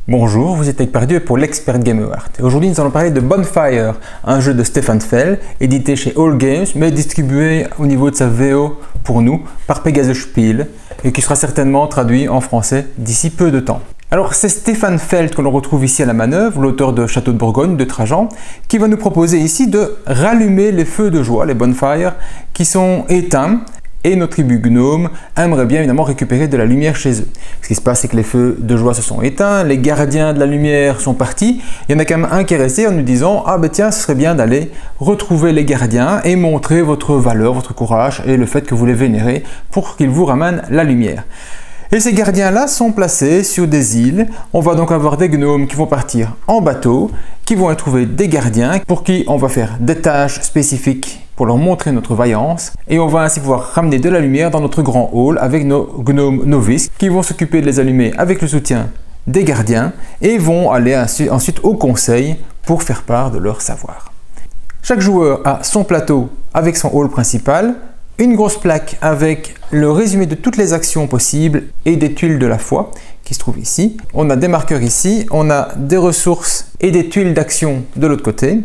Bonjour, vous êtes avec Pardieu pour l'Expert Game Art. Aujourd'hui, nous allons parler de Bonfire, un jeu de Stefan Feld, édité chez All Games, mais distribué au niveau de sa VO pour nous par Pegasus Spiel et qui sera certainement traduit en français d'ici peu de temps. Alors, c'est Stefan Feld que l'on retrouve ici à la manœuvre, l'auteur de Château de Bourgogne, de Trajan, qui va nous proposer ici de rallumer les feux de joie, les bonfires, qui sont éteints. Et nos tribus gnomes aimeraient bien évidemment récupérer de la lumière chez eux. Ce qui se passe, c'est que les feux de joie se sont éteints, les gardiens de la lumière sont partis. Il y en a quand même un qui est resté en nous disant « Ah ben tiens, ce serait bien d'aller retrouver les gardiens et montrer votre valeur, votre courage et le fait que vous les vénérez pour qu'ils vous ramènent la lumière. » Et ces gardiens-là sont placés sur des îles. On va donc avoir des gnomes qui vont partir en bateau, qui vont trouver des gardiens pour qui on va faire des tâches spécifiques pour leur montrer notre vaillance. Et on va ainsi pouvoir ramener de la lumière dans notre grand hall avec nos gnomes novices qui vont s'occuper de les allumer avec le soutien des gardiens et vont aller ensuite au conseil pour faire part de leur savoir. Chaque joueur a son plateau avec son hall principal, une grosse plaque avec le résumé de toutes les actions possibles et des tuiles de la foi qui se trouvent ici. On a des marqueurs ici, on a des ressources et des tuiles d'action de l'autre côté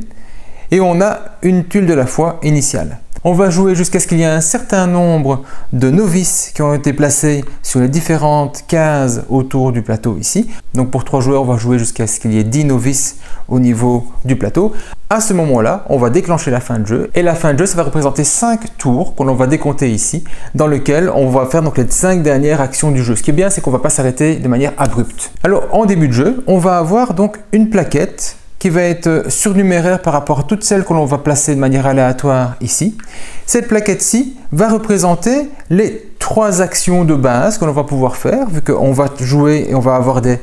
et on a une tuile de la foi initiale. On va jouer jusqu'à ce qu'il y ait un certain nombre de novices qui ont été placés sur les différentes cases autour du plateau ici. Donc pour 3 joueurs, on va jouer jusqu'à ce qu'il y ait 10 novices au niveau du plateau. À ce moment-là, on va déclencher la fin de jeu. Et la fin de jeu, ça va représenter 5 tours que l'on va décompter ici, dans lesquels on va faire donc les 5 dernières actions du jeu. Ce qui est bien, c'est qu'on ne va pas s'arrêter de manière abrupte. Alors en début de jeu, on va avoir donc une plaquette qui va être surnuméraire par rapport à toutes celles que l'on va placer de manière aléatoire ici. Cette plaquette-ci va représenter les 3 actions de base que l'on va pouvoir faire, vu qu'on va jouer et on va avoir des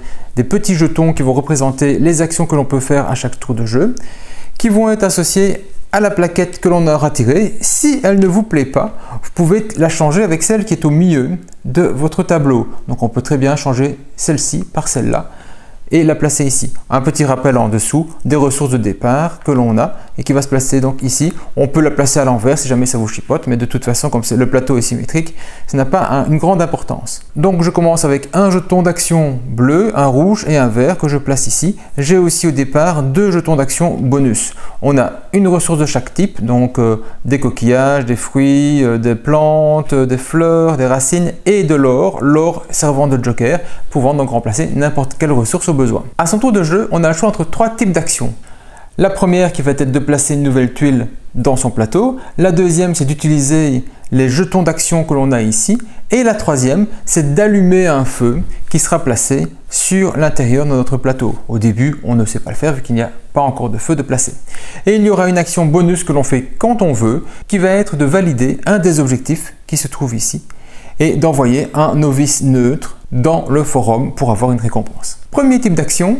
petits jetons qui vont représenter les actions que l'on peut faire à chaque tour de jeu, qui vont être associés à la plaquette que l'on aura tirée. Si elle ne vous plaît pas, vous pouvez la changer avec celle qui est au milieu de votre tableau. Donc on peut très bien changer celle-ci par celle-là et la placer ici. Un petit rappel en dessous des ressources de départ que l'on a et qui va se placer donc ici. On peut la placer à l'envers si jamais ça vous chipote, mais de toute façon, comme le plateau est symétrique, ça n'a pas une grande importance. Donc je commence avec un jeton d'action bleu, un rouge et un vert que je place ici. J'ai aussi au départ 2 jetons d'action bonus. On a une ressource de chaque type, donc des coquillages, des fruits, des plantes, des fleurs, des racines et de l'or. L'or servant de joker, pouvant donc remplacer n'importe quelle ressource au besoin. À son tour de jeu, on a le choix entre 3 types d'actions. La première qui va être de placer une nouvelle tuile dans son plateau. La deuxième, c'est d'utiliser les jetons d'action que l'on a ici. Et la troisième, c'est d'allumer un feu qui sera placé sur l'intérieur de notre plateau. Au début, on ne sait pas le faire vu qu'il n'y a pas encore de feu de placer. Et il y aura une action bonus que l'on fait quand on veut, qui va être de valider un des objectifs qui se trouve ici et d'envoyer un novice neutre dans le forum pour avoir une récompense. Premier type d'action,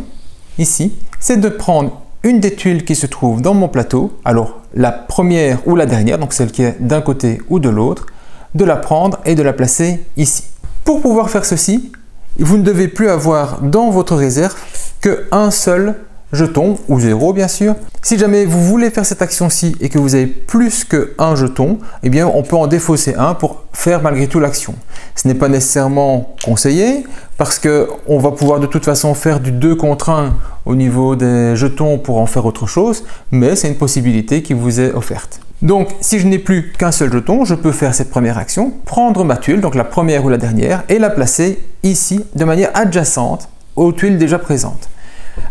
ici, c'est de prendre une des tuiles qui se trouve dans mon plateau, alors la première ou la dernière, donc celle qui est d'un côté ou de l'autre, de la prendre et de la placer ici. Pour pouvoir faire ceci, vous ne devez plus avoir dans votre réserve qu'un seul jeton, ou 0 bien sûr. Si jamais vous voulez faire cette action-ci et que vous avez plus qu'un jeton, eh bien on peut en défausser un pour faire malgré tout l'action. Ce n'est pas nécessairement conseillé parce qu'on va pouvoir de toute façon faire du 2 contre 1 au niveau des jetons pour en faire autre chose, mais c'est une possibilité qui vous est offerte. Donc si je n'ai plus qu'un seul jeton, je peux faire cette première action, prendre ma tuile, donc la première ou la dernière, et la placer ici de manière adjacente aux tuiles déjà présentes.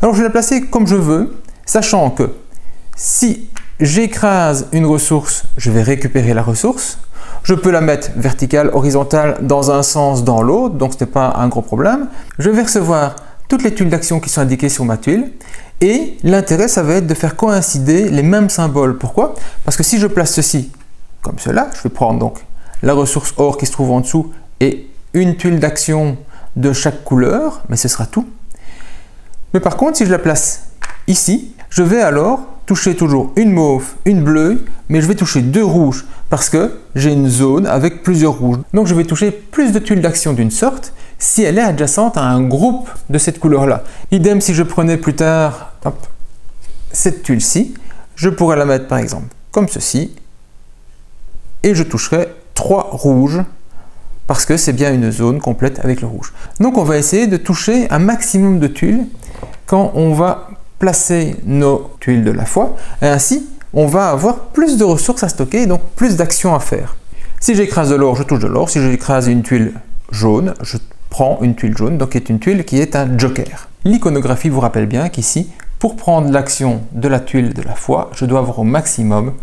Alors je vais la placer comme je veux, sachant que si j'écrase une ressource, je vais récupérer la ressource. Je peux la mettre verticale, horizontale, dans un sens, dans l'autre, donc ce n'est pas un gros problème. Je vais recevoir toutes les tuiles d'action qui sont indiquées sur ma tuile. Et l'intérêt, ça va être de faire coïncider les mêmes symboles. Pourquoi? Parce que si je place ceci comme cela, je vais prendre donc la ressource or qui se trouve en dessous et une tuile d'action de chaque couleur, mais ce sera tout. Mais par contre, si je la place ici, je vais alors toucher toujours une mauve, une bleue, mais je vais toucher 2 rouges parce que j'ai une zone avec plusieurs rouges. Donc je vais toucher plus de tuiles d'action d'une sorte si elle est adjacente à un groupe de cette couleur-là. Idem si je prenais plus tard cette tuile-ci, je pourrais la mettre par exemple comme ceci et je toucherai 3 rouges parce que c'est bien une zone complète avec le rouge. Donc on va essayer de toucher un maximum de tuiles quand on va placer nos tuiles de la foi, et ainsi on va avoir plus de ressources à stocker et donc plus d'actions à faire. Si j'écrase de l'or, je touche de l'or. Si j'écrase une tuile jaune, je prends une tuile jaune, donc qui est une tuile qui est un joker. L'iconographie vous rappelle bien qu'ici, pour prendre l'action de la tuile de la foi, je dois avoir au maximum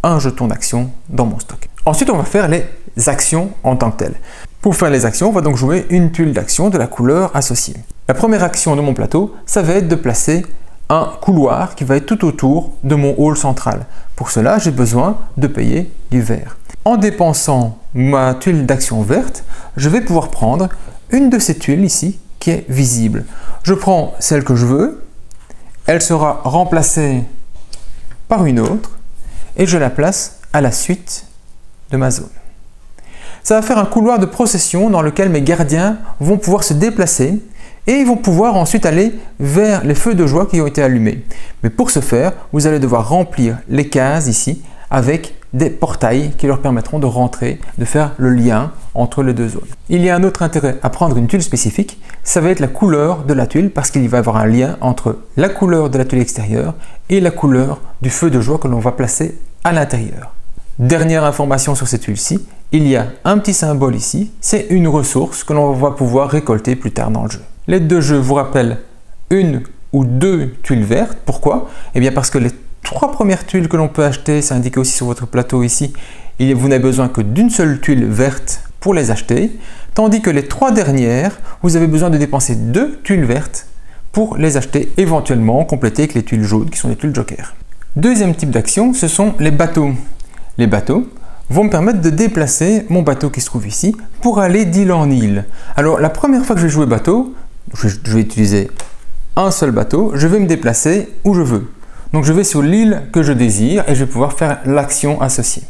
un jeton d'action dans mon stock. Ensuite, on va faire les actions en tant que telles. Pour faire les actions, on va donc jouer une tuile d'action de la couleur associée. La première action de mon plateau, ça va être de placer un couloir qui va être tout autour de mon hall central. Pour cela, j'ai besoin de payer du vert. En dépensant ma tuile d'action verte, je vais pouvoir prendre une de ces tuiles ici qui est visible. Je prends celle que je veux, elle sera remplacée par une autre et je la place à la suite de ma zone. Ça va faire un couloir de procession dans lequel mes gardiens vont pouvoir se déplacer et ils vont pouvoir ensuite aller vers les feux de joie qui ont été allumés. Mais pour ce faire, vous allez devoir remplir les cases ici avec des portails qui leur permettront de rentrer, de faire le lien entre les deux zones. Il y a un autre intérêt à prendre une tuile spécifique, ça va être la couleur de la tuile parce qu'il va y avoir un lien entre la couleur de la tuile extérieure et la couleur du feu de joie que l'on va placer à l'intérieur. Dernière information sur cette tuile-ci, il y a un petit symbole ici, c'est une ressource que l'on va pouvoir récolter plus tard dans le jeu. L'aide de jeu vous rappelle une ou deux tuiles vertes. Pourquoi? Eh bien parce que les 3 premières tuiles que l'on peut acheter, c'est indiqué aussi sur votre plateau ici, vous n'avez besoin que d'une seule tuile verte pour les acheter, tandis que les 3 dernières, vous avez besoin de dépenser 2 tuiles vertes pour les acheter, éventuellement compléter avec les tuiles jaunes qui sont les tuiles joker. Deuxième type d'action, ce sont les bateaux. Les bateaux vont me permettre de déplacer mon bateau qui se trouve ici pour aller d'île en île. Alors la première fois que je vais jouer bateau, je vais utiliser un seul bateau, je vais me déplacer où je veux. Donc je vais sur l'île que je désire et je vais pouvoir faire l'action associée.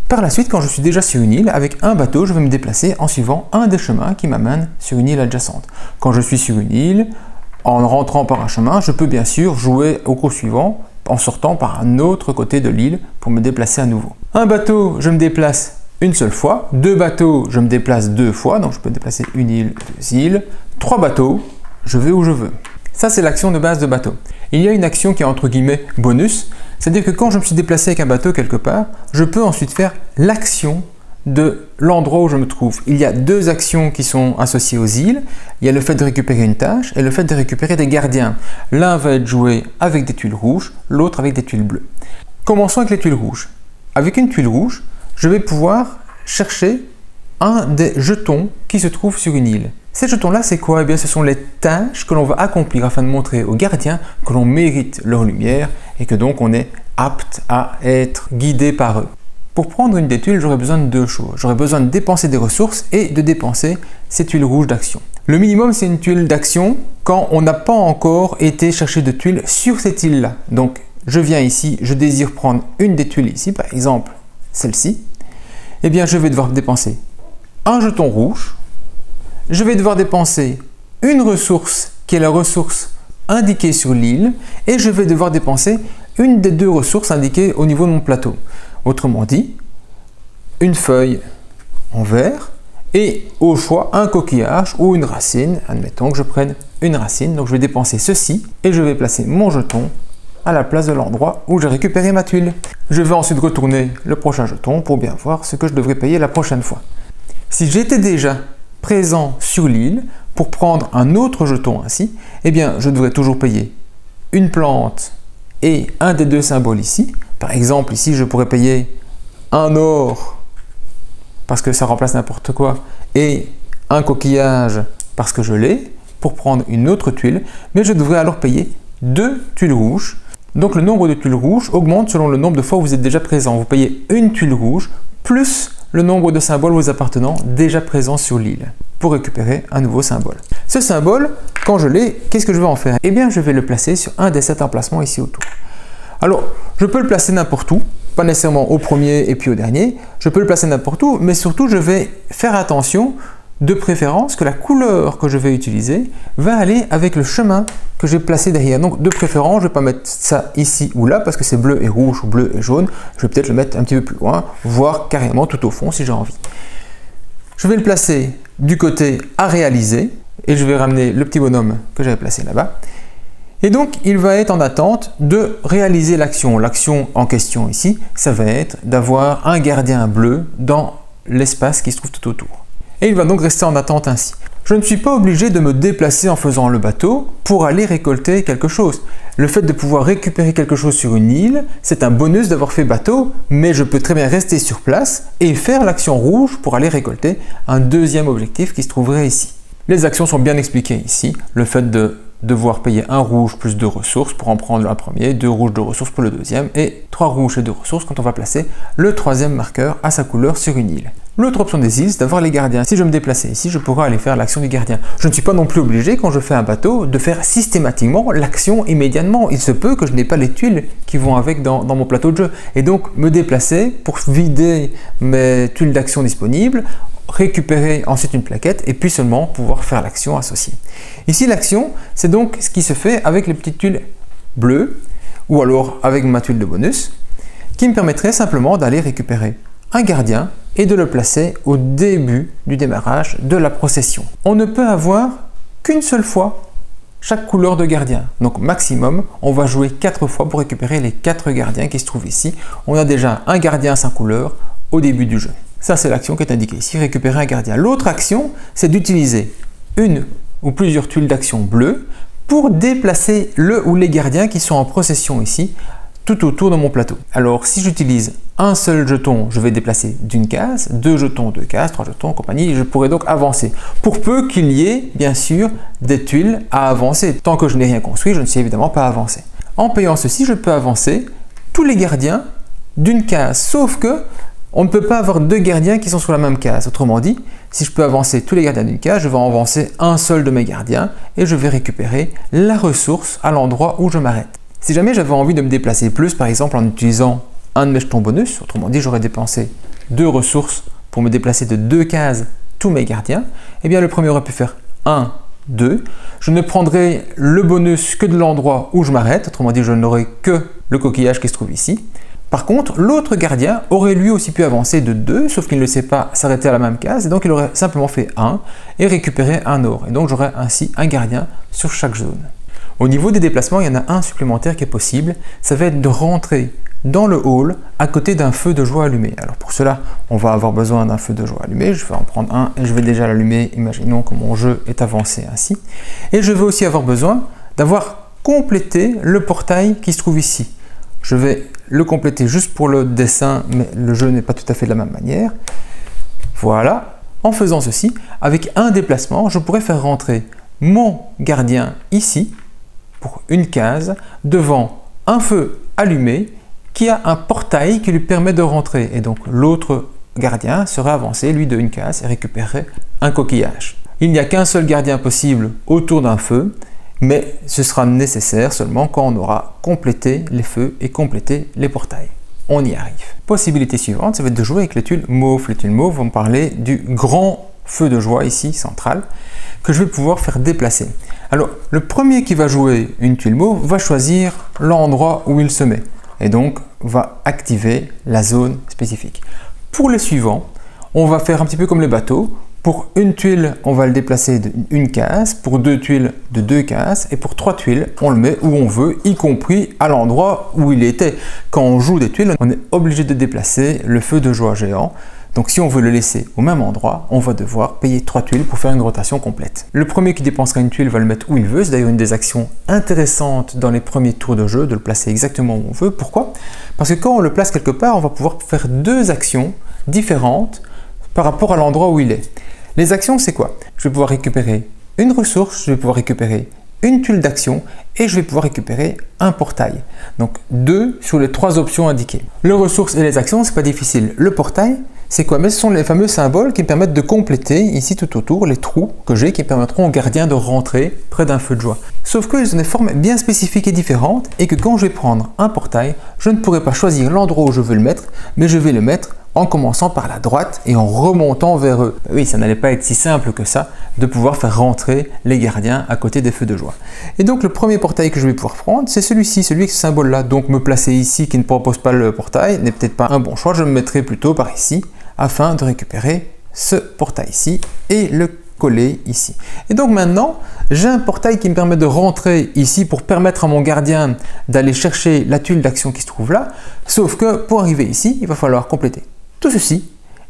Par la suite, quand je suis déjà sur une île, avec un bateau, je vais me déplacer en suivant un des chemins qui m'amène sur une île adjacente. Quand je suis sur une île, en rentrant par un chemin, je peux bien sûr jouer au cours suivant en sortant par un autre côté de l'île pour me déplacer à nouveau. Un bateau, je me déplace une seule fois. 2 bateaux, je me déplace 2 fois. Donc je peux déplacer une île, 2 îles. 3 bateaux, je vais où je veux. Ça, c'est l'action de base de bateau. Il y a une action qui est entre guillemets bonus, c'est-à-dire que quand je me suis déplacé avec un bateau quelque part, je peux ensuite faire l'action de l'endroit où je me trouve. Il y a 2 actions qui sont associées aux îles. Il y a le fait de récupérer une tâche et le fait de récupérer des gardiens. L'un va être joué avec des tuiles rouges, l'autre avec des tuiles bleues. Commençons avec les tuiles rouges. Avec une tuile rouge, je vais pouvoir chercher un des jetons qui se trouve sur une île. Ces jetons-là, c'est quoi? Eh bien, ce sont les tâches que l'on va accomplir afin de montrer aux gardiens que l'on mérite leur lumière et que donc on est apte à être guidé par eux. Pour prendre une des tuiles, j'aurais besoin de 2 choses. J'aurais besoin de dépenser des ressources et de dépenser ces tuiles rouges d'action. Le minimum, c'est une tuile d'action quand on n'a pas encore été chercher de tuiles sur cette île-là. Donc, je viens ici, je désire prendre une des tuiles ici, par exemple celle-ci. Eh bien, je vais devoir dépenser un jeton rouge. Je vais devoir dépenser une ressource qui est la ressource indiquée sur l'île et je vais devoir dépenser une des 2 ressources indiquées au niveau de mon plateau. Autrement dit, une feuille en vert et au choix un coquillage ou une racine. Admettons que je prenne une racine, donc je vais dépenser ceci et je vais placer mon jeton à la place de l'endroit où j'ai récupéré ma tuile. Je vais ensuite retourner le prochain jeton pour bien voir ce que je devrais payer la prochaine fois. Si j'étais déjà présent sur l'île pour prendre un autre jeton ainsi, eh bien je devrais toujours payer une plante et un des 2 symboles ici. Par exemple, ici je pourrais payer un or parce que ça remplace n'importe quoi et un coquillage parce que je l'ai pour prendre une autre tuile, mais je devrais alors payer 2 tuiles rouges. Donc le nombre de tuiles rouges augmente selon le nombre de fois où vous êtes déjà présent. Vous payez une tuile rouge plus le nombre de symboles vous appartenant déjà présents sur l'île pour récupérer un nouveau symbole. Ce symbole, quand je l'ai, qu'est-ce que je vais en faire? Eh bien, je vais le placer sur un des 7 emplacements ici autour. Alors, je peux le placer n'importe où, pas nécessairement au premier et puis au dernier. Je peux le placer n'importe où, mais surtout, je vais faire attention de préférence que la couleur que je vais utiliser va aller avec le chemin que j'ai placé derrière. Donc de préférence, je ne vais pas mettre ça ici ou là parce que c'est bleu et rouge ou bleu et jaune. Je vais peut-être le mettre un petit peu plus loin, voire carrément tout au fond si j'ai envie. Je vais le placer du côté à réaliser et je vais ramener le petit bonhomme que j'avais placé là-bas. Et donc, il va être en attente de réaliser l'action. L'action en question ici, ça va être d'avoir un gardien bleu dans l'espace qui se trouve tout autour. Et il va donc rester en attente ainsi. Je ne suis pas obligé de me déplacer en faisant le bateau pour aller récolter quelque chose. Le fait de pouvoir récupérer quelque chose sur une île, c'est un bonus d'avoir fait bateau, mais je peux très bien rester sur place et faire l'action rouge pour aller récolter un deuxième objectif qui se trouverait ici. Les actions sont bien expliquées ici. Le fait de devoir payer un rouge plus 2 ressources pour en prendre un premier, 2 rouges, 2 ressources pour le deuxième et 3 rouges et 2 ressources quand on va placer le troisième marqueur à sa couleur sur une île. L'autre option des îles, c'est d'avoir les gardiens. Si je me déplaçais ici, je pourrais aller faire l'action du gardien. Je ne suis pas non plus obligé, quand je fais un bateau, de faire systématiquement l'action immédiatement. Il se peut que je n'ai pas les tuiles qui vont avec dans mon plateau de jeu. Et donc, me déplacer pour vider mes tuiles d'action disponibles, récupérer ensuite une plaquette et puis seulement pouvoir faire l'action associée. Ici, l'action, c'est donc ce qui se fait avec les petites tuiles bleues ou alors avec ma tuile de bonus qui me permettrait simplement d'aller récupérer un gardien et de le placer au début du démarrage de la procession. On ne peut avoir qu'une seule fois chaque couleur de gardien. Donc maximum, on va jouer 4 fois pour récupérer les 4 gardiens qui se trouvent ici. On a déjà un gardien à 5 couleurs au début du jeu. Ça, c'est l'action qui est indiquée ici, récupérer un gardien. L'autre action, c'est d'utiliser une ou plusieurs tuiles d'action bleues pour déplacer le ou les gardiens qui sont en procession ici, tout autour de mon plateau. Alors, si j'utilise un seul jeton, je vais déplacer d'une case, 2 jetons, 2 cases, 3 jetons, compagnie, et je pourrais donc avancer. Pour peu qu'il y ait, bien sûr, des tuiles à avancer. Tant que je n'ai rien construit, je ne sais évidemment pas avancer. En payant ceci, je peux avancer tous les gardiens d'une case, sauf que on ne peut pas avoir 2 gardiens qui sont sur la même case. Autrement dit, si je peux avancer tous les gardiens d'une case, je vais avancer un seul de mes gardiens et je vais récupérer la ressource à l'endroit où je m'arrête. Si jamais j'avais envie de me déplacer plus, par exemple en utilisant un de mes jetons bonus, autrement dit j'aurais dépensé 2 ressources pour me déplacer de 2 cases tous mes gardiens, eh bien le premier aurait pu faire 1, 2. Je ne prendrai le bonus que de l'endroit où je m'arrête, autrement dit je n'aurai que le coquillage qui se trouve ici. Par contre, l'autre gardien aurait lui aussi pu avancer de 2, sauf qu'il ne sait pas s'arrêter à la même case, et donc il aurait simplement fait 1 et récupéré un or. Et donc j'aurais ainsi un gardien sur chaque zone. Au niveau des déplacements, il y en a un supplémentaire qui est possible, ça va être de rentrer dans le hall à côté d'un feu de joie allumé. Alors pour cela, on va avoir besoin d'un feu de joie allumé, je vais en prendre un et je vais déjà l'allumer, imaginons que mon jeu est avancé ainsi. Et je vais aussi avoir besoin d'avoir complété le portail qui se trouve ici. Je vais le compléter juste pour le dessin, mais le jeu n'est pas tout à fait de la même manière. Voilà, en faisant ceci, avec un déplacement, je pourrais faire rentrer mon gardien ici, pour une case, devant un feu allumé qui a un portail qui lui permet de rentrer. Et donc l'autre gardien serait avancé, lui, de une case et récupérerait un coquillage. Il n'y a qu'un seul gardien possible autour d'un feu, mais ce sera nécessaire seulement quand on aura complété les feux et complété les portails. On y arrive. Possibilité suivante, ça va être de jouer avec les tuiles mauves. Les tuiles mauves vont me parler du grand feu de joie ici, central, que je vais pouvoir faire déplacer. Alors, le premier qui va jouer une tuile mauve va choisir l'endroit où il se met et donc va activer la zone spécifique. Pour les suivants, on va faire un petit peu comme les bateaux. Pour une tuile, on va le déplacer d'une case, pour 2 tuiles de 2 cases, et pour 3 tuiles, on le met où on veut, y compris à l'endroit où il était. Quand on joue des tuiles, on est obligé de déplacer le feu de joie géant. Donc si on veut le laisser au même endroit, on va devoir payer 3 tuiles pour faire une rotation complète. Le premier qui dépensera une tuile va le mettre où il veut. C'est d'ailleurs une des actions intéressantes dans les premiers tours de jeu, de le placer exactement où on veut. Pourquoi? Parce que quand on le place quelque part, on va pouvoir faire 2 actions différentes par rapport à l'endroit où il est. Les actions, c'est quoi? Je vais pouvoir récupérer une ressource, je vais pouvoir récupérer une tuile d'action et je vais pouvoir récupérer un portail. Donc 2 sur les 3 options indiquées. Les ressources et les actions, c'est pas difficile. Le portail, c'est quoi? Mais ce sont les fameux symboles qui me permettent de compléter ici tout autour les trous que j'ai qui permettront au gardien de rentrer près d'un feu de joie. Sauf qu'ils ont des formes bien spécifiques et différentes et que quand je vais prendre un portail, je ne pourrai pas choisir l'endroit où je veux le mettre, mais je vais le mettre en commençant par la droite et en remontant vers eux. Oui, ça n'allait pas être si simple que ça de pouvoir faire rentrer les gardiens à côté des feux de joie. Et donc le premier portail que je vais pouvoir prendre, c'est celui-ci, celui avec ce symbole-là. Donc me placer ici qui ne propose pas le portail n'est peut-être pas un bon choix, je me mettrai plutôt par ici afin de récupérer ce portail ici et le coller ici. Et donc maintenant, j'ai un portail qui me permet de rentrer ici pour permettre à mon gardien d'aller chercher la tuile d'action qui se trouve là. Sauf que pour arriver ici, il va falloir compléter tout ceci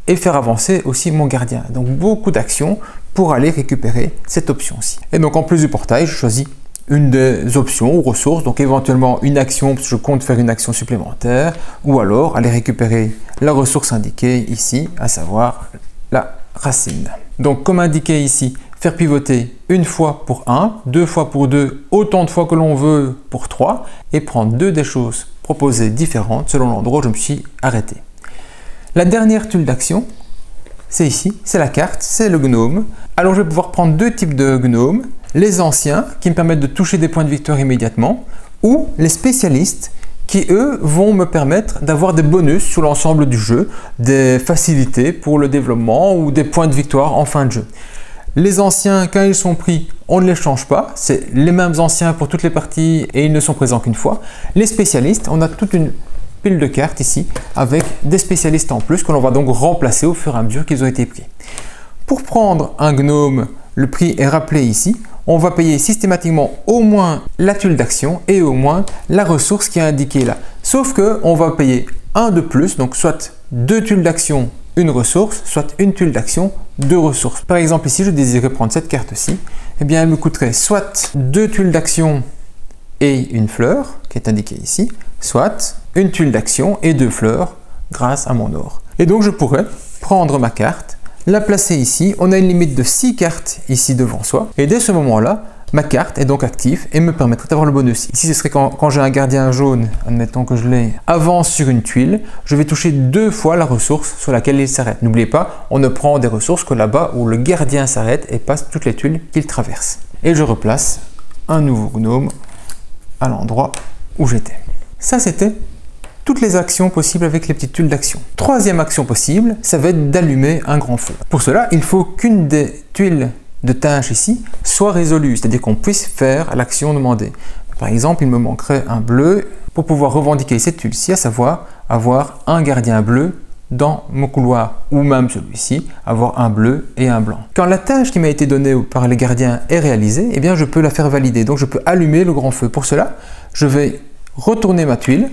et faire avancer aussi mon gardien. Donc beaucoup d'actions pour aller récupérer cette option-ci. Et donc en plus du portail, je choisis une des options ou ressources, donc éventuellement une action parce que je compte faire une action supplémentaire, ou alors aller récupérer la ressource indiquée ici, à savoir la racine. Donc comme indiqué ici, faire pivoter une fois pour 1, deux fois pour 2, autant de fois que l'on veut pour 3, et prendre deux des choses proposées différentes selon l'endroit où je me suis arrêté. La dernière tuile d'action, c'est ici, c'est la carte, c'est le gnome. Alors je vais pouvoir prendre deux types de gnomes, les anciens qui me permettent de toucher des points de victoire immédiatement, ou les spécialistes qui eux vont me permettre d'avoir des bonus sur l'ensemble du jeu, des facilités pour le développement ou des points de victoire en fin de jeu. Les anciens, quand ils sont pris, on ne les change pas, c'est les mêmes anciens pour toutes les parties et ils ne sont présents qu'une fois. Les spécialistes, on a toute une pile de cartes ici avec des spécialistes en plus que l'on va donc remplacer au fur et à mesure qu'ils ont été pris. Pour prendre un gnome, le prix est rappelé ici. On va payer systématiquement au moins la tuile d'action et au moins la ressource qui est indiquée là. Sauf que on va payer un de plus, donc soit deux tuiles d'action, une ressource, soit une tuile d'action, deux ressources. Par exemple ici, je désirais prendre cette carte-ci, eh bien elle me coûterait soit deux tuiles d'action et une fleur qui est indiquée ici, soit une tuile d'action et deux fleurs grâce à mon or. Et donc je pourrais prendre ma carte, la placer ici, on a une limite de 6 cartes ici devant soi et dès ce moment-là, ma carte est donc active et me permettrait d'avoir le bonus. Ici, ce serait quand j'ai un gardien jaune, admettons que je l'ai, avance sur une tuile, je vais toucher deux fois la ressource sur laquelle il s'arrête. N'oubliez pas, on ne prend des ressources que là-bas où le gardien s'arrête et passe toutes les tuiles qu'il traverse. Et je replace un nouveau gnome à l'endroit où j'étais. Ça, c'était toutes les actions possibles avec les petites tuiles d'action. Troisième action possible, ça va être d'allumer un grand feu. Pour cela, il faut qu'une des tuiles de tâche ici soit résolue, c'est-à-dire qu'on puisse faire l'action demandée. Par exemple, il me manquerait un bleu pour pouvoir revendiquer cette tuile-ci, à savoir avoir un gardien bleu dans mon couloir, ou même celui-ci, avoir un bleu et un blanc. Quand la tâche qui m'a été donnée par les gardiens est réalisée, eh bien je peux la faire valider, donc je peux allumer le grand feu. Pour cela, je vais retourner ma tuile,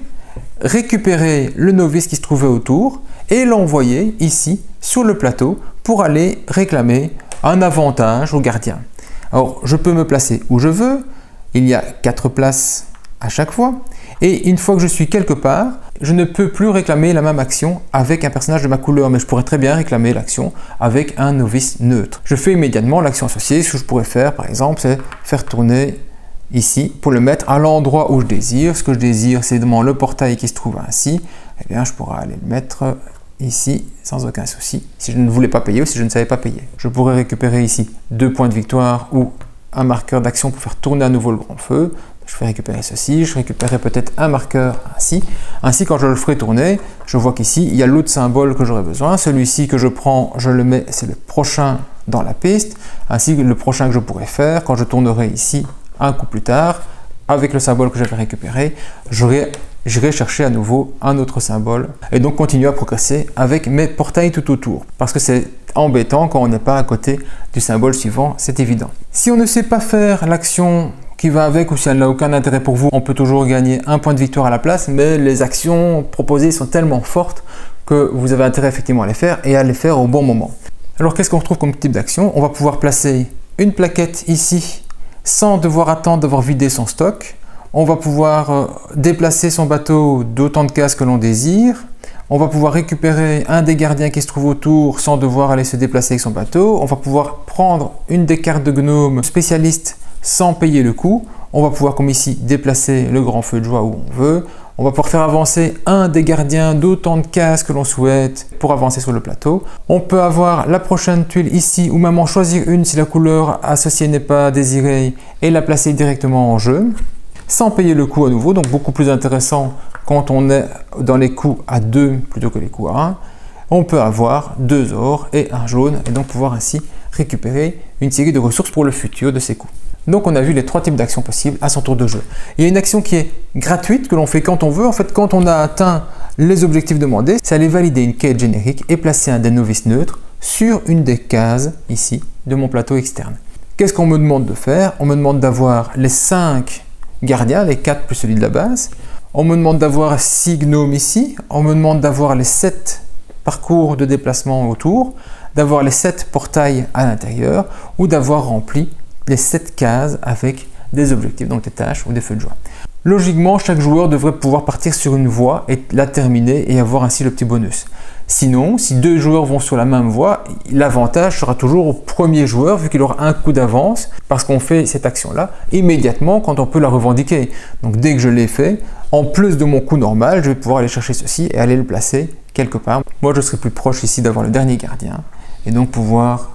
récupérer le novice qui se trouvait autour et l'envoyer ici sur le plateau pour aller réclamer un avantage au gardien. Alors je peux me placer où je veux, il y a 4 places à chaque fois et une fois que je suis quelque part, je ne peux plus réclamer la même action avec un personnage de ma couleur, mais je pourrais très bien réclamer l'action avec un novice neutre. Je fais immédiatement l'action associée. Ce que je pourrais faire par exemple, c'est faire tourner ici pour le mettre à l'endroit où je désire. Ce que je désire, c'est dans le portail qui se trouve ainsi. Eh bien, je pourrais aller le mettre ici sans aucun souci si je ne voulais pas payer ou si je ne savais pas payer. Je pourrais récupérer ici 2 points de victoire ou un marqueur d'action pour faire tourner à nouveau le grand feu. Je vais récupérer ceci, je récupérerai peut-être un marqueur ainsi. Ainsi, quand je le ferai tourner, je vois qu'ici, il y a l'autre symbole que j'aurai besoin. Celui-ci que je prends, je le mets, c'est le prochain dans la piste. Ainsi, le prochain que je pourrai faire, quand je tournerai ici un coup plus tard, avec le symbole que j'avais récupéré, j'irai chercher à nouveau un autre symbole et donc continuer à progresser avec mes portails tout autour. Parce que c'est embêtant quand on n'est pas à côté du symbole suivant, c'est évident. Si on ne sait pas faire l'action qui va avec ou si elle n'a aucun intérêt pour vous, on peut toujours gagner un point de victoire à la place, mais les actions proposées sont tellement fortes que vous avez intérêt effectivement à les faire et à les faire au bon moment. Alors qu'est-ce qu'on retrouve comme type d'action? On va pouvoir placer une plaquette ici sans devoir attendre d'avoir vidé son stock. On va pouvoir déplacer son bateau d'autant de cases que l'on désire. On va pouvoir récupérer un des gardiens qui se trouve autour sans devoir aller se déplacer avec son bateau. On va pouvoir prendre une des cartes de gnome spécialiste sans payer le coût. On va pouvoir, comme ici, déplacer le grand feu de joie où on veut. On va pouvoir faire avancer un des gardiens d'autant de cases que l'on souhaite pour avancer sur le plateau. On peut avoir la prochaine tuile ici ou même en choisir une si la couleur associée n'est pas désirée et la placer directement en jeu sans payer le coût à nouveau, donc beaucoup plus intéressant quand on est dans les coups à 2 plutôt que les coups à 1. On peut avoir 2 ors et un jaune et donc pouvoir ainsi récupérer une série de ressources pour le futur de ces coups. Donc on a vu les 3 types d'actions possibles à son tour de jeu. Il y a une action qui est gratuite, que l'on fait quand on veut. En fait, quand on a atteint les objectifs demandés, c'est aller valider une quête générique et placer un des novices neutres sur une des cases ici de mon plateau externe. Qu'est-ce qu'on me demande de faire? On me demande d'avoir les 5 gardiens, les 4 plus celui de la base. On me demande d'avoir 6 gnomes ici. On me demande d'avoir les 7 parcours de déplacement autour, d'avoir les 7 portails à l'intérieur ou d'avoir rempli les 7 cases avec des objectifs, donc des tâches ou des feux de joie. Logiquement, chaque joueur devrait pouvoir partir sur une voie et la terminer et avoir ainsi le petit bonus. Sinon, si 2 joueurs vont sur la même voie, l'avantage sera toujours au premier joueur vu qu'il aura un coup d'avance parce qu'on fait cette action-là immédiatement quand on peut la revendiquer. Donc dès que je l'ai fait, en plus de mon coup normal, je vais pouvoir aller chercher ceci et aller le placer quelque part. Moi, je serai plus proche ici d'avoir le dernier gardien et donc pouvoir,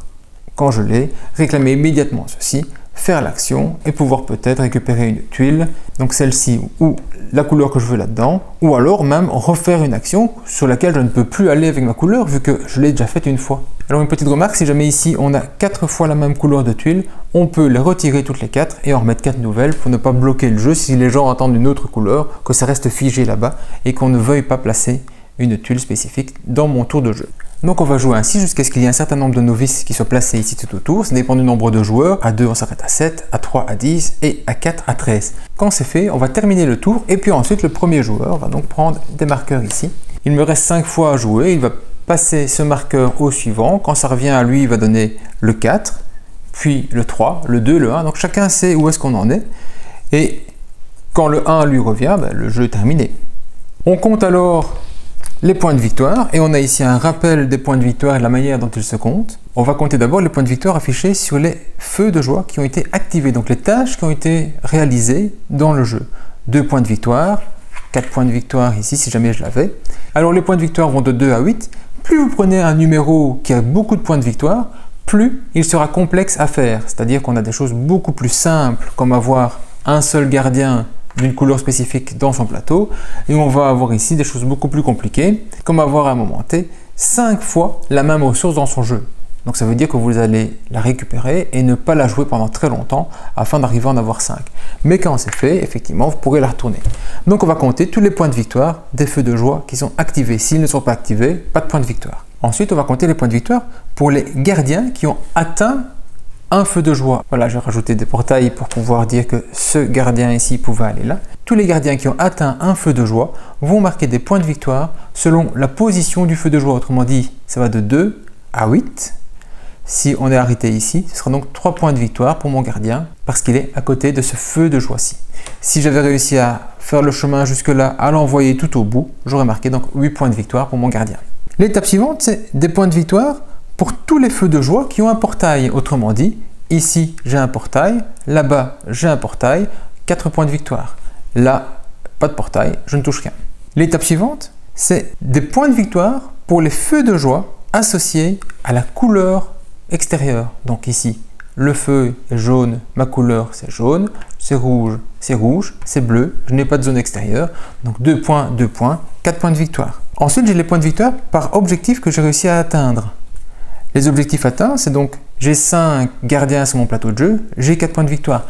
quand je l'ai, réclamer immédiatement ceci, faire l'action et pouvoir peut-être récupérer une tuile, donc celle-ci ou la couleur que je veux là-dedans, ou alors même refaire une action sur laquelle je ne peux plus aller avec ma couleur vu que je l'ai déjà faite une fois. Alors une petite remarque, si jamais ici on a 4 fois la même couleur de tuile, on peut les retirer toutes les 4 et en remettre 4 nouvelles pour ne pas bloquer le jeu si les gens attendent une autre couleur, que ça reste figé là-bas et qu'on ne veuille pas placer une tuile spécifique dans mon tour de jeu. Donc on va jouer ainsi jusqu'à ce qu'il y ait un certain nombre de novices qui soient placés ici tout autour. Ça dépend du nombre de joueurs. À 2 on s'arrête à 7, à 3 à 10 et à 4 à 13. Quand c'est fait, on va terminer le tour et puis ensuite le premier joueur va donc prendre des marqueurs ici. Il me reste 5 fois à jouer. Il va passer ce marqueur au suivant. Quand ça revient à lui, il va donner le 4, puis le 3, le 2, le 1. Donc chacun sait où est-ce qu'on en est. Et quand le 1 lui revient, le jeu est terminé. On compte alors les points de victoire et on a ici un rappel des points de victoire et de la manière dont ils se comptent. On va compter d'abord les points de victoire affichés sur les feux de joie qui ont été activés, donc les tâches qui ont été réalisées dans le jeu. 2 points de victoire, 4 points de victoire ici si jamais je l'avais. Alors les points de victoire vont de 2 à 8. Plus vous prenez un numéro qui a beaucoup de points de victoire, plus il sera complexe à faire. C'est-à-dire qu'on a des choses beaucoup plus simples comme avoir un seul gardien d'une couleur spécifique dans son plateau et on va avoir ici des choses beaucoup plus compliquées comme avoir à un moment T 5 fois la même ressource dans son jeu. Donc ça veut dire que vous allez la récupérer et ne pas la jouer pendant très longtemps afin d'arriver à en avoir 5. Mais quand c'est fait, effectivement, vous pourrez la retourner. Donc on va compter tous les points de victoire des feux de joie qui sont activés. S'ils ne sont pas activés, pas de points de victoire. Ensuite, on va compter les points de victoire pour les gardiens qui ont atteint un feu de joie. Voilà, j'ai rajouté des portails pour pouvoir dire que ce gardien ici pouvait aller là. Tous les gardiens qui ont atteint un feu de joie vont marquer des points de victoire selon la position du feu de joie. Autrement dit, ça va de 2 à 8. Si on est arrêté ici, ce sera donc 3 points de victoire pour mon gardien parce qu'il est à côté de ce feu de joie-ci. Si j'avais réussi à faire le chemin jusque-là, à l'envoyer tout au bout, j'aurais marqué donc 8 points de victoire pour mon gardien. L'étape suivante, c'est des points de victoire pour tous les feux de joie qui ont un portail. Autrement dit, ici j'ai un portail, là-bas j'ai un portail, 4 points de victoire. Là, pas de portail, je ne touche rien. L'étape suivante, c'est des points de victoire pour les feux de joie associés à la couleur extérieure. Donc ici, le feu est jaune, ma couleur c'est jaune, c'est rouge, c'est bleu, je n'ai pas de zone extérieure. Donc 2 points, 4 points de victoire. Ensuite, j'ai les points de victoire par objectif que j'ai réussi à atteindre. Les objectifs atteints, c'est donc j'ai 5 gardiens sur mon plateau de jeu, j'ai 4 points de victoire.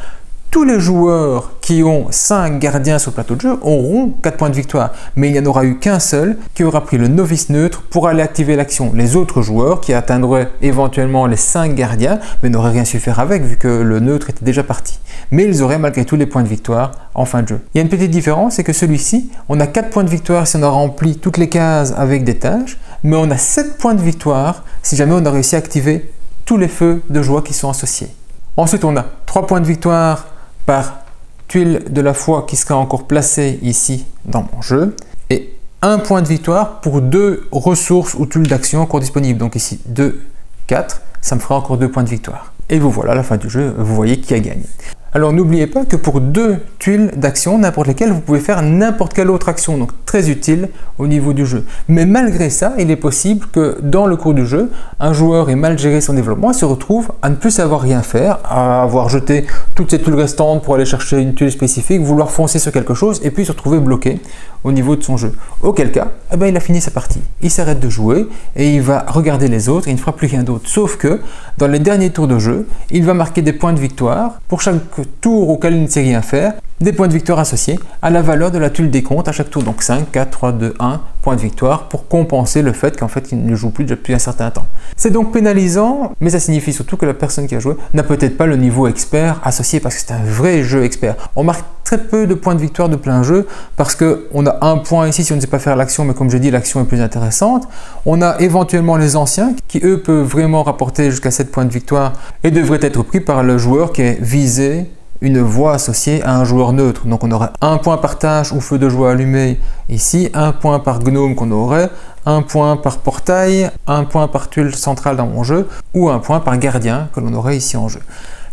Tous les joueurs qui ont 5 gardiens sur le plateau de jeu auront 4 points de victoire, mais il n'y en aura eu qu'un seul qui aura pris le novice neutre pour aller activer l'action. Les autres joueurs qui atteindraient éventuellement les 5 gardiens, mais n'auraient rien su faire avec vu que le neutre était déjà parti. Mais ils auraient malgré tout les points de victoire en fin de jeu. Il y a une petite différence, c'est que celui-ci, on a 4 points de victoire si on a rempli toutes les cases avec des tâches, mais on a 7 points de victoire si jamais on a réussi à activer tous les feux de joie qui sont associés. Ensuite, on a 3 points de victoire par tuile de la foi qui sera encore placée ici dans mon jeu et 1 point de victoire pour 2 ressources ou tuiles d'action encore disponibles. Donc ici 2, 4, ça me fera encore 2 points de victoire. Et vous voilà à la fin du jeu, vous voyez qui a gagné. Alors n'oubliez pas que pour 2 tuiles d'action, n'importe lesquelles, vous pouvez faire n'importe quelle autre action, donc très utile au niveau du jeu. Mais malgré ça, il est possible que dans le cours du jeu, un joueur ait mal géré son développement et se retrouve à ne plus savoir rien faire, à avoir jeté toutes ces tuiles restantes pour aller chercher une tuile spécifique, vouloir foncer sur quelque chose et puis se retrouver bloqué au niveau de son jeu. Auquel cas, il a fini sa partie. Il s'arrête de jouer et il va regarder les autres et il ne fera plus rien d'autre. Sauf que dans les derniers tours de jeu, il va marquer des points de victoire pour chaque tour auquel il ne sait rien faire des points de victoire associés à la valeur de la tuile des comptes à chaque tour. Donc 5, 4, 3, 2, 1 points de victoire pour compenser le fait qu'en fait il ne joue plus depuis un certain temps. C'est donc pénalisant, mais ça signifie surtout que la personne qui a joué n'a peut-être pas le niveau expert associé parce que c'est un vrai jeu expert. On marque très peu de points de victoire de plein jeu parce qu'on a un point ici si on ne sait pas faire l'action, mais comme je dis, l'action est plus intéressante. On a éventuellement les anciens qui eux peuvent vraiment rapporter jusqu'à 7 points de victoire et devraient être pris par le joueur qui est visé une voie associée à un joueur neutre. Donc on aurait un point par tâche ou feu de joie allumé ici, un point par gnome qu'on aurait, un point par portail, un point par tuile centrale dans mon jeu ou un point par gardien que l'on aurait ici en jeu.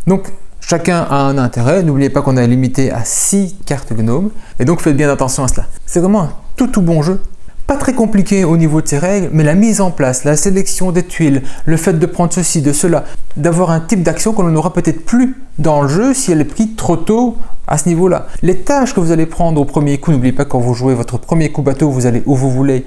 Donc chacun a un intérêt. N'oubliez pas qu'on est limité à 6 cartes gnome et donc faites bien attention à cela. C'est vraiment un tout bon jeu. Pas très compliqué au niveau de ces règles, mais la mise en place, la sélection des tuiles, le fait de prendre ceci, de cela, d'avoir un type d'action que l'on n'aura peut-être plus dans le jeu si elle est prise trop tôt à ce niveau-là. Les tâches que vous allez prendre au premier coup, n'oubliez pas quand vous jouez votre premier coup bateau, vous allez où vous voulez.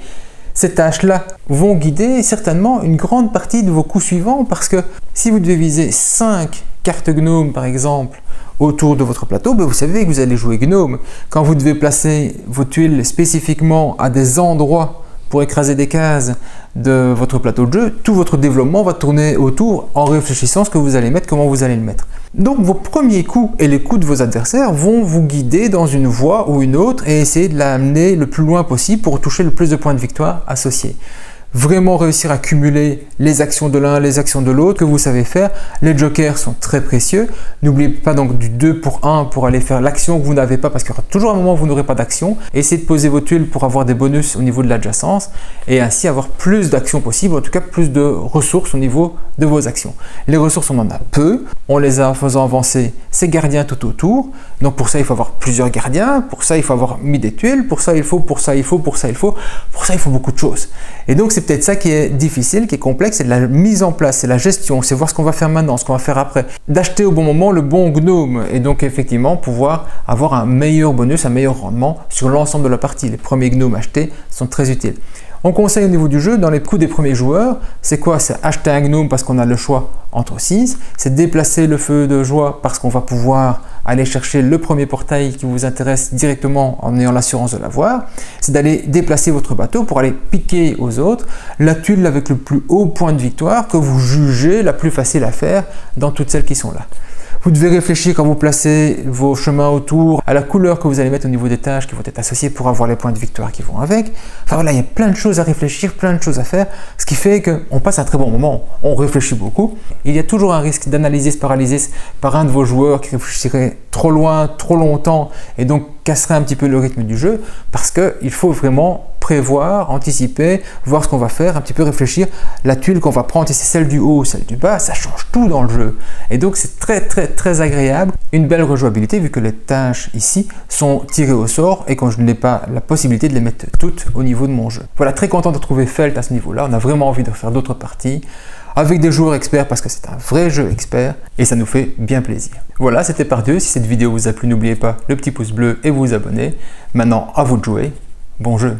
Ces tâches-là vont guider certainement une grande partie de vos coups suivants parce que si vous devez viser 5 cartes gnome par exemple autour de votre plateau, vous savez que vous allez jouer gnome. Quand vous devez placer vos tuiles spécifiquement à des endroits pour écraser des cases de votre plateau de jeu, tout votre développement va tourner autour en réfléchissant ce que vous allez mettre, comment vous allez le mettre. Donc vos premiers coups et les coups de vos adversaires vont vous guider dans une voie ou une autre et essayer de l'amener le plus loin possible pour toucher le plus de points de victoire associés. Vraiment réussir à cumuler les actions de l'un, les actions de l'autre que vous savez faire. Les jokers sont très précieux. N'oubliez pas donc du 2 pour 1 pour aller faire l'action que vous n'avez pas parce qu'il y aura toujours un moment où vous n'aurez pas d'action. Essayez de poser vos tuiles pour avoir des bonus au niveau de l'adjacence et ainsi avoir plus d'actions possibles, en tout cas plus de ressources au niveau de vos actions. Les ressources, on en a peu. On les a en faisant avancer ces gardiens tout autour. Donc pour ça, il faut avoir plusieurs gardiens. Pour ça, il faut avoir mis des tuiles. Pour ça, il faut, pour ça, il faut, pour ça, il faut. Pour ça, il faut beaucoup de choses. Et donc, c'est peut-être ça qui est difficile, qui est complexe, c'est de la mise en place, c'est la gestion, c'est voir ce qu'on va faire maintenant, ce qu'on va faire après, d'acheter au bon moment le bon gnome et donc effectivement pouvoir avoir un meilleur bonus, un meilleur rendement sur l'ensemble de la partie. Les premiers gnomes achetés sont très utiles. On conseille au niveau du jeu, dans les coups des premiers joueurs, c'est quoi? C'est acheter un gnome parce qu'on a le choix entre 6, c'est déplacer le feu de joie parce qu'on va pouvoir aller chercher le premier portail qui vous intéresse directement en ayant l'assurance de l'avoir, c'est d'aller déplacer votre bateau pour aller piquer aux autres la tuile avec le plus haut point de victoire que vous jugez la plus facile à faire dans toutes celles qui sont là. Vous devez réfléchir quand vous placez vos chemins autour à la couleur que vous allez mettre au niveau des tâches qui vont être associées pour avoir les points de victoire qui vont avec. Enfin voilà, il y a plein de choses à réfléchir, plein de choses à faire, ce qui fait qu'on passe un très bon moment, on réfléchit beaucoup. Il y a toujours un risque d'analyser, se paralyser par un de vos joueurs qui réfléchirait trop loin, trop longtemps et donc casserait un petit peu le rythme du jeu parce qu'il faut vraiment prévoir, anticiper, voir ce qu'on va faire, un petit peu réfléchir. La tuile qu'on va prendre, si c'est celle du haut ou celle du bas, ça change tout dans le jeu. Et donc c'est très agréable. Une belle rejouabilité vu que les tâches ici sont tirées au sort et quand je n'ai pas la possibilité de les mettre toutes au niveau de mon jeu. Voilà, très content de trouver Felt à ce niveau-là. On a vraiment envie de faire d'autres parties avec des joueurs experts parce que c'est un vrai jeu expert et ça nous fait bien plaisir. Voilà, c'était Pardieu. Si cette vidéo vous a plu, n'oubliez pas le petit pouce bleu et vous abonner. Maintenant, à vous de jouer. Bon jeu!